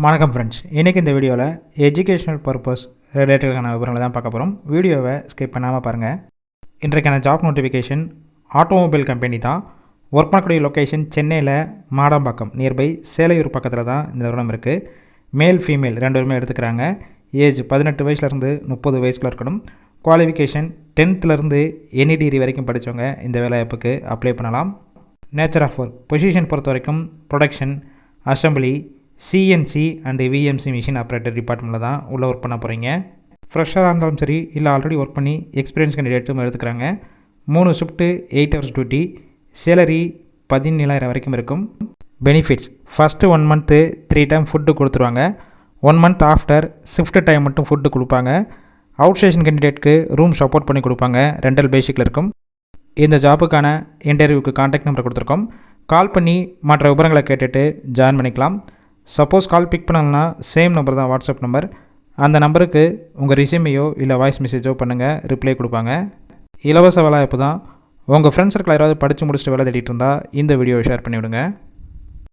வணக்கம் ஃப்ரெண்ட்ஸ், இன்றைக்கி இந்த வீடியோவில் எஜுகேஷனல் பர்பஸ் ரிலேட்டடான விவரங்களை தான் பார்க்க போகிறோம். வீடியோவை ஸ்கிப் பண்ணாமல் பாருங்கள். இன்றைக்கான ஜாப் நோட்டிஃபிகேஷன் ஆட்டோமொபைல் கம்பெனி தான். ஒர்க் பண்ணக்கூடிய லொக்கேஷன் சென்னையில் மாடம்பாக்கம் நியர்பை சேலையூர் பக்கத்தில் தான் இந்த நிறுவனம் இருக்குது. மேல் ஃபீமேல் 2 பேருமே எடுத்துக்கிறாங்க. ஏஜ் 18 வயசுலேருந்து 30 வயசுக்குள்ள இருக்கணும். குவாலிஃபிகேஷன் 10th எனி டிகிரி வரைக்கும் படித்தவங்க இந்த வேலைவாய்ப்புக்கு அப்ளை பண்ணலாம். நேச்சர் ஆஃப் ஒர்க் பொசிஷன் பொறுத்த வரைக்கும் production, assembly, CNC and VMC machine operator டிபார்ட்மெண்ட்டில் தான் உள்ளே ஒர்க் பண்ண போகிறீங்க. ஃப்ரெஷராக இருந்தாலும் சரி, இல்லை ஆல்ரெடி ஒர்க் பண்ணி எக்ஸ்பீரியன்ஸ் கேண்டிடேட்டும் எடுத்துக்கிறாங்க. 3 ஷிஃப்ட்டு 8 ஹவர்ஸ் டியூட்டி. சேலரி 17,000 வரைக்கும் இருக்கும். Benefits first 1 month 3 time food கொடுத்துருவாங்க. 1 மந்த் ஆஃப்டர் ஷிஃப்ட் டைம் மட்டும் ஃபுட்டு கொடுப்பாங்க. அவுட் ஸ்டேஷன் கேண்டிடேட்க்கு ரூம் சப்போர்ட் பண்ணி கொடுப்பாங்க. ரெண்டல் பேசிக்கில் இருக்கும். இந்த ஜாப்புக்கான இன்டர்வியூக்கு கான்டாக்ட் நம்பர் கொடுத்துருக்கோம். கால் பண்ணி மற்ற விவரங்களை கேட்டுட்டு ஜாயின் பண்ணிக்கலாம். சப்போஸ் கால் பிக் பண்ணலன்னா சேம் நம்பர் தான் வாட்ஸ்அப் நம்பர். அந்த நம்பருக்கு உங்கள் ரெஸ்யூமையோ இல்லை வாய்ஸ் மெசேஜோ பண்ணுங்கள், ரிப்ளை கொடுப்பாங்க. இலவச வேலைவாய்ப்பு தான். உங்கள் ஃப்ரெண்ட்ஸ் சர்க்கிள் யாராவது படித்து முடிச்சுட்டு வேலை தேடிட்டு இருந்தால் இந்த வீடியோவை ஷேர் பண்ணிவிடுங்க.